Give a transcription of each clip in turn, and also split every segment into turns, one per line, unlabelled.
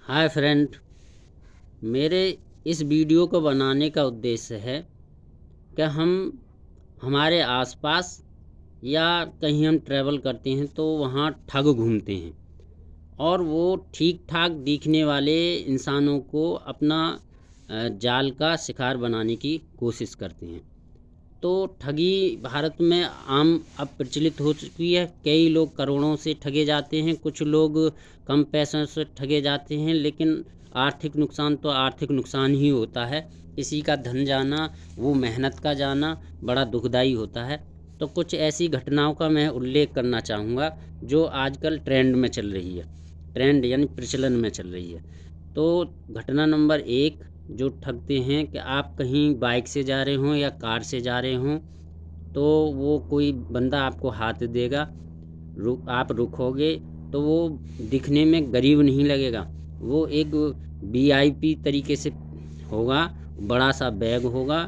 Hi friend, मेरे इस video को बनाने का उद्देश्य है कि हम हमारे आसपास या कहीं हम ट्रैवल करते हैं तो वहाँ ठग घूमते हैं और वो ठीक ठाक दिखने वाले इंसानों को अपना जाल का शिकार बनाने की कोशिश करते हैं। तो ठगी भारत में आम अब प्रचलित हो चुकी है। कई लोग करोड़ों से ठगे जाते हैं, कुछ लोग कम पैसों से ठगे जाते हैं, लेकिन आर्थिक नुकसान तो आर्थिक नुकसान ही होता है। किसी का धन जाना, वो मेहनत का जाना बड़ा दुखदाई होता है। तो कुछ ऐसी घटनाओं का मैं उल्लेख करना चाहूँगा जो आजकल ट्रेंड में चल रही है, ट्रेंड यानी प्रचलन में चल रही है। तो घटना नंबर एक, जो ठगते हैं कि आप कहीं बाइक से जा रहे हों या कार से जा रहे हों, तो वो कोई बंदा आपको हाथ देगा, आप रुकोगे तो वो दिखने में गरीब नहीं लगेगा। वो एक वीआईपी तरीके से होगा, बड़ा सा बैग होगा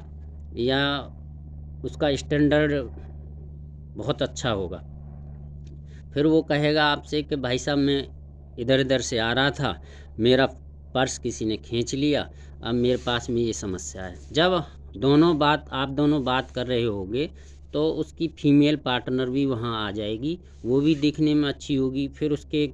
या उसका स्टैंडर्ड बहुत अच्छा होगा। फिर वो कहेगा आपसे कि भाई साहब, मैं इधर इधर से आ रहा था, मेरा पर्स किसी ने खींच लिया, अब मेरे पास में ये समस्या है। जब आप दोनों बात कर रहे होगे तो उसकी फीमेल पार्टनर भी वहाँ आ जाएगी, वो भी दिखने में अच्छी होगी, फिर उसके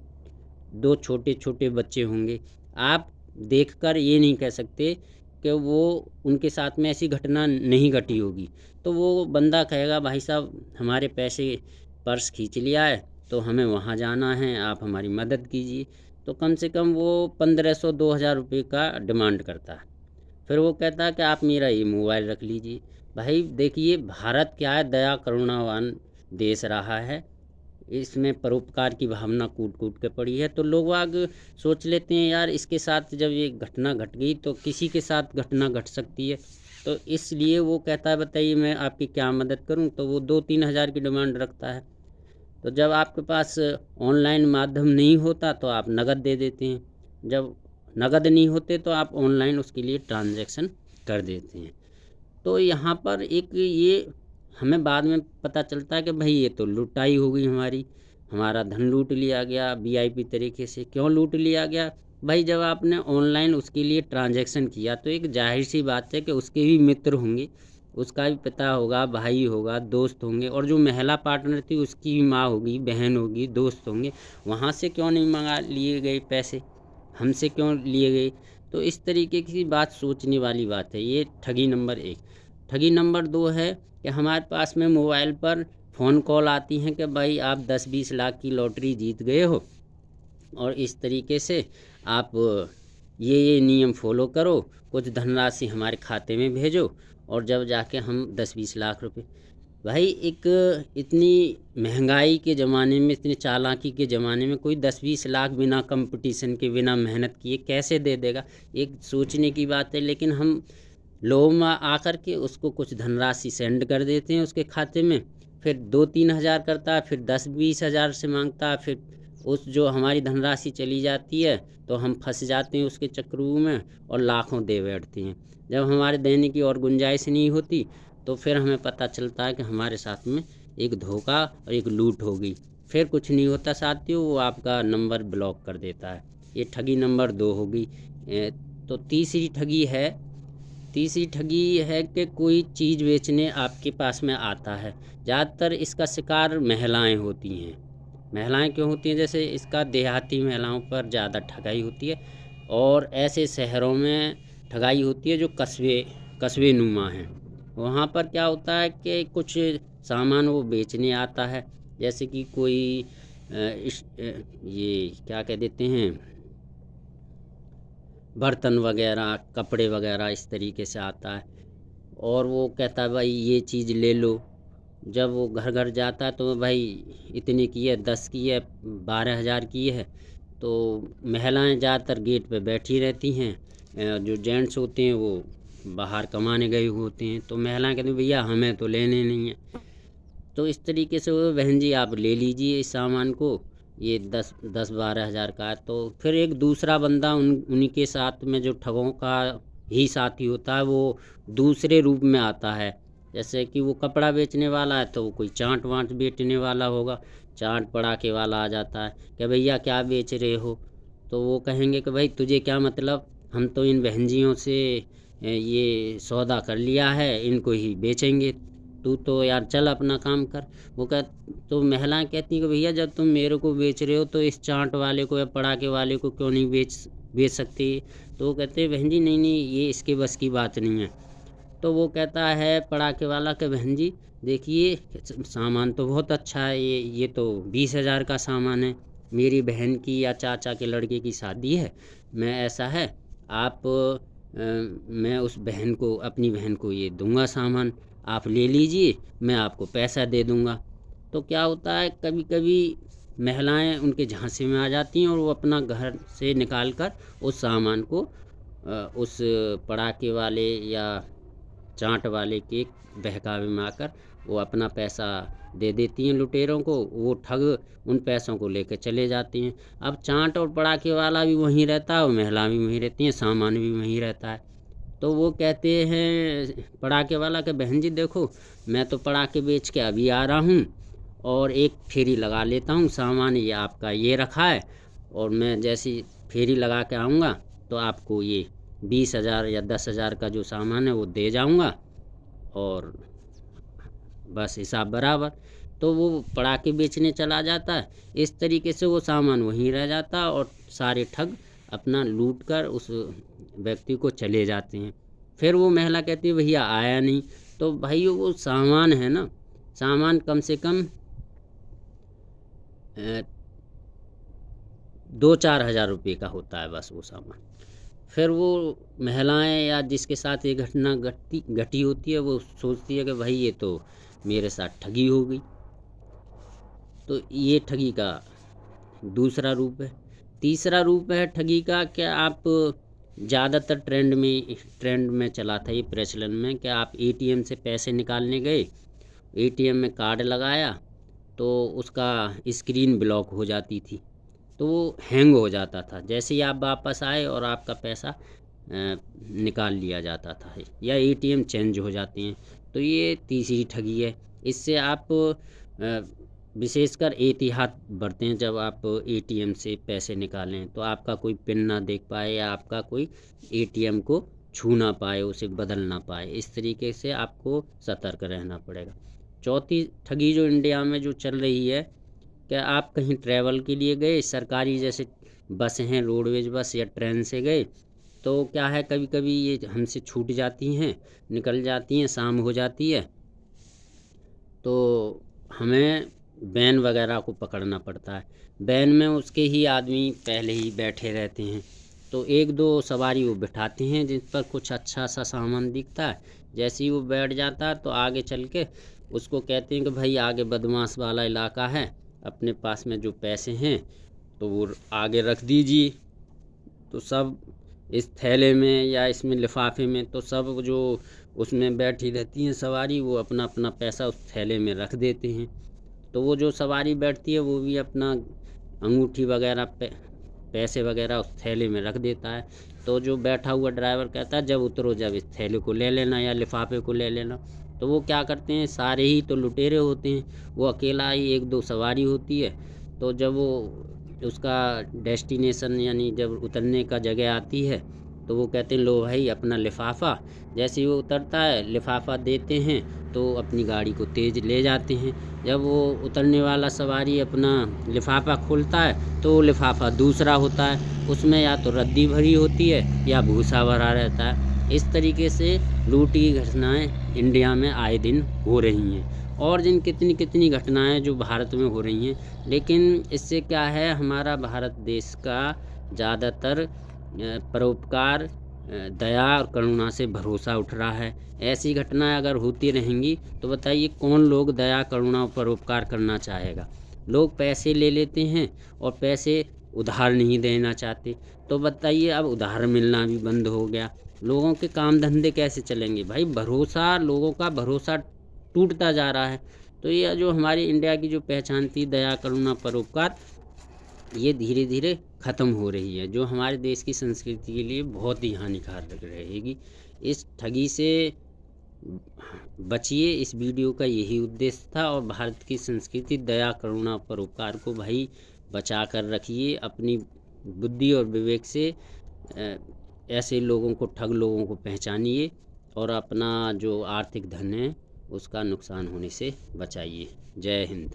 दो छोटे छोटे बच्चे होंगे। आप देखकर ये नहीं कह सकते कि वो उनके साथ में ऐसी घटना नहीं घटी होगी। तो वो बंदा कहेगा भाई साहब, हमारे पैसे पर्स खींच लिया है, तो हमें वहाँ जाना है, आप हमारी मदद कीजिए। तो कम से कम वो 1500-2000 रुपये का डिमांड करता है। फिर वो कहता है कि आप मेरा ये मोबाइल रख लीजिए। भाई देखिए, भारत क्या है, दया करुणावान देश रहा है, इसमें परोपकार की भावना कूट कूट के पड़ी है। तो लोग वाग सोच लेते हैं यार, इसके साथ जब ये घटना घट गई तो किसी के साथ घटना घट सकती है। तो इसलिए वो कहता है बताइए मैं आपकी क्या मदद करूं। तो वो 2-3 हज़ार की डिमांड रखता है। तो जब आपके पास ऑनलाइन माध्यम नहीं होता तो आप नगद दे देते हैं, जब नगद नहीं होते तो आप ऑनलाइन उसके लिए ट्रांजैक्शन कर देते हैं। तो यहाँ पर एक ये हमें बाद में पता चलता है कि भाई ये तो लुटाई हो गई हमारी, हमारा धन लूट लिया गया वीआईपी तरीके से। क्यों लूट लिया गया? भाई जब आपने ऑनलाइन उसके लिए ट्रांजैक्शन किया तो एक जाहिर सी बात है कि उसके भी मित्र होंगे, उसका भी पिता होगा, भाई होगा, दोस्त होंगे, और जो महिला पार्टनर थी उसकी भी माँ होगी, बहन होगी, दोस्त होंगे। वहाँ से क्यों नहीं मंगा लिए गए पैसे, हमसे क्यों लिए गए? तो इस तरीके की बात सोचने वाली बात है। ये ठगी नंबर एक। ठगी नंबर दो है कि हमारे पास में मोबाइल पर फ़ोन कॉल आती हैं कि भाई आप 10-20 लाख की लॉटरी जीत गए हो, और इस तरीके से आप ये नियम फॉलो करो, कुछ धनराशि हमारे खाते में भेजो, और जब जाके हम 10-20 लाख रुपए। भाई एक इतनी महंगाई के ज़माने में, इतनी चालाकी के ज़माने में कोई 10-20 लाख बिना कंपटीशन के, बिना मेहनत किए कैसे दे देगा? एक सोचने की बात है। लेकिन हम लोग में आकर के उसको कुछ धनराशि सेंड कर देते हैं उसके खाते में, फिर 2-3 हज़ार करता है, फिर 10-20 हज़ार से मांगता है, फिर उस जो हमारी धनराशि चली जाती है तो हम फंस जाते हैं उसके चक्रू में और लाखों दे बैठते हैं। जब हमारे देने की और गुंजाइश नहीं होती तो फिर हमें पता चलता है कि हमारे साथ में एक धोखा और एक लूट हो गई। फिर कुछ नहीं होता साथियों, वो आपका नंबर ब्लॉक कर देता है। ये ठगी नंबर 2 होगी। तो तीसरी ठगी है कि कोई चीज़ बेचने आपके पास में आता है। ज़्यादातर इसका शिकार महिलाएं होती हैं। महिलाएं क्यों होती हैं? जैसे इसका देहाती महिलाओं पर ज़्यादा ठगाई होती है, और ऐसे शहरों में ठगाई होती है जो कस्बे कस्बे नुमा हैं। वहाँ पर क्या होता है कि कुछ सामान वो बेचने आता है, जैसे कि कोई ये क्या कह देते हैं, बर्तन वगैरह, कपड़े वगैरह, इस तरीके से आता है, और वो कहता है भाई ये चीज़ ले लो। जब वो घर घर जाता है तो भाई इतने की है, 10 की है, 12 हज़ार की है। तो महिलाएं ज़्यादातर गेट पे बैठी रहती हैं, जो जेंट्स होते हैं वो बाहर कमाने गए हुए होते हैं। तो महिलाएं कहती हैं भैया हमें तो लेने नहीं है। तो इस तरीके से वो, बहन जी आप ले लीजिए इस सामान को, ये 10-12 हज़ार का है। तो फिर एक दूसरा बंदा उन्हीं के साथ में जो ठगों का ही साथी होता है, वो दूसरे रूप में आता है। जैसे कि वो कपड़ा बेचने वाला है तो वो कोई चाट वाट बेचने वाला होगा, चाट पड़ाके वाला आ जाता है कि भैया क्या बेच रहे हो? तो वो कहेंगे कि भाई तुझे क्या मतलब, हम तो इन बहनजियों से ये सौदा कर लिया है, इनको ही बेचेंगे, तू तो यार चल अपना काम कर। वो कह तो महिलाएं कहती हैं कि भैया जब तुम मेरे को बेच रहे हो तो इस चाट वाले को या पड़ाके वाले को क्यों नहीं बेच सकती। तो वो कहते हैं बहन जी नहीं नहीं, ये इसके बस की बात नहीं है। तो वो कहता है पड़ाके वाला कि बहन जी देखिए सामान तो बहुत अच्छा है, ये तो 20,000 का सामान है, मेरी बहन की या चाचा के लड़के की शादी है, मैं ऐसा है आप मैं उस बहन को, अपनी बहन को ये दूंगा सामान, आप ले लीजिए, मैं आपको पैसा दे दूंगा। तो क्या होता है कभी कभी महिलाएं उनके झांसे में आ जाती हैं और वो अपना घर से निकाल कर उस सामान को उस पड़ाके वाले या चाट वाले के बहकावे में आकर वो अपना पैसा दे देती हैं लुटेरों को। वो ठग उन पैसों को लेकर चले जाते हैं। अब चाट और पड़ाके वाला भी वहीं रहता है और महिला भी वहीं रहती हैं, सामान भी वहीं रहता है। तो वो कहते हैं पड़ाके वाला कि बहन जी देखो मैं तो पड़ाके बेच के अभी आ रहा हूँ और एक फेरी लगा लेता हूँ, सामान ये आपका ये रखा है, और मैं जैसी फेरी लगा के आऊँगा तो आपको ये 20,000 या 10,000 का जो सामान है वो दे जाऊँगा और बस हिसाब बराबर। तो वो पड़ाके बेचने चला जाता है। इस तरीके से वो सामान वहीं रह जाता है और सारे ठग अपना लूट कर उस व्यक्ति को चले जाते हैं। फिर वो महिला कहती है भैया आया नहीं। तो भाई वो सामान है ना, सामान कम से कम 2-4 हज़ार रुपये का होता है बस वो सामान। फिर वो महिलाएं या जिसके साथ ये घटना घटी होती है वो सोचती है कि भाई ये तो मेरे साथ ठगी हो गई। तो ये ठगी का दूसरा रूप है। तीसरा रूप है ठगी का कि आप ज़्यादातर ट्रेंड में चला था ये प्रचलन में कि आप एटीएम से पैसे निकालने गए, एटीएम में कार्ड लगाया तो उसका स्क्रीन ब्लॉक हो जाती थी, तो वो हैंग हो जाता था जैसे ही आप वापस आए और आपका पैसा निकाल लिया जाता था या एटीएम चेंज हो जाते हैं। तो ये तीसरी ठगी है। इससे आप विशेषकर एहतियात बरतें जब आप एटीएम से पैसे निकालें, तो आपका कोई पिन ना देख पाए या आपका कोई एटीएम को छू ना पाए, उसे बदल ना पाए। इस तरीके से आपको सतर्क रहना पड़ेगा। चौथी ठगी जो इंडिया में जो चल रही है कि आप कहीं ट्रैवल के लिए गए, सरकारी जैसे बस हैं, रोडवेज बस या ट्रेन से गए, तो क्या है कभी कभी ये हमसे छूट जाती हैं, निकल जाती हैं, शाम हो जाती है, तो हमें वैन वगैरह को पकड़ना पड़ता है। वैन में उसके ही आदमी पहले ही बैठे रहते हैं, तो एक दो सवारी वो बिठाते हैं जिस पर कुछ अच्छा सा सामान दिखता है। जैसे ही वो बैठ जाता है तो आगे चल के उसको कहते हैं कि भाई आगे बदमाश वाला इलाका है, अपने पास में जो पैसे हैं तो वो आगे रख दीजिए। तो सब इस थैले में या इसमें लिफाफे में, तो सब जो उसमें बैठी रहती हैं सवारी वो अपना अपना पैसा उस थैले में रख देते हैं। तो वो जो सवारी बैठती है वो भी अपना अंगूठी वगैरह पैसे वगैरह उस थैले में रख देता है। तो जो बैठा हुआ ड्राइवर कहता है जब उतरो जब इस थैले को ले लेना या लिफाफे को ले लेना। तो वो क्या करते हैं, सारे ही तो लुटेरे होते हैं, वो अकेला ही एक दो सवारी होती है। तो जब वो उसका डेस्टिनेशन यानी जब उतरने का जगह आती है तो वो कहते हैं लो भाई अपना लिफाफा। जैसे ही वो उतरता है लिफाफा देते हैं तो अपनी गाड़ी को तेज़ ले जाते हैं। जब वो उतरने वाला सवारी अपना लिफाफा खोलता है तो वो लिफाफा दूसरा होता है, उसमें या तो रद्दी भरी होती है या भूसा भरा रहता है। इस तरीके से लूट की घटनाएं इंडिया में आए दिन हो रही हैं और जिन कितनी कितनी घटनाएं जो भारत में हो रही हैं। लेकिन इससे क्या है, हमारा भारत देश का ज़्यादातर परोपकार, दया और करुणा से भरोसा उठ रहा है। ऐसी घटनाएं अगर होती रहेंगी तो बताइए कौन लोग दया करुणा और परोपकार करना चाहेगा। लोग पैसे ले लेते हैं और पैसे उधार नहीं देना चाहते। तो बताइए अब उधार मिलना भी बंद हो गया, लोगों के काम धंधे कैसे चलेंगे भाई। भरोसा, लोगों का भरोसा टूटता जा रहा है। तो ये जो हमारी इंडिया की जो पहचान थी दया करुणा परोपकार, ये धीरे धीरे ख़त्म हो रही है, जो हमारे देश की संस्कृति के लिए बहुत ही हानिकारक रहेगी। इस ठगी से बचिए, इस वीडियो का यही उद्देश्य था। और भारत की संस्कृति दया करुणा परोपकार को भाई बचा कर रखिए, अपनी बुद्धि और विवेक से ऐसे लोगों को, ठग लोगों को पहचानिए और अपना जो आर्थिक धन है उसका नुकसान होने से बचाइए। जय हिंद।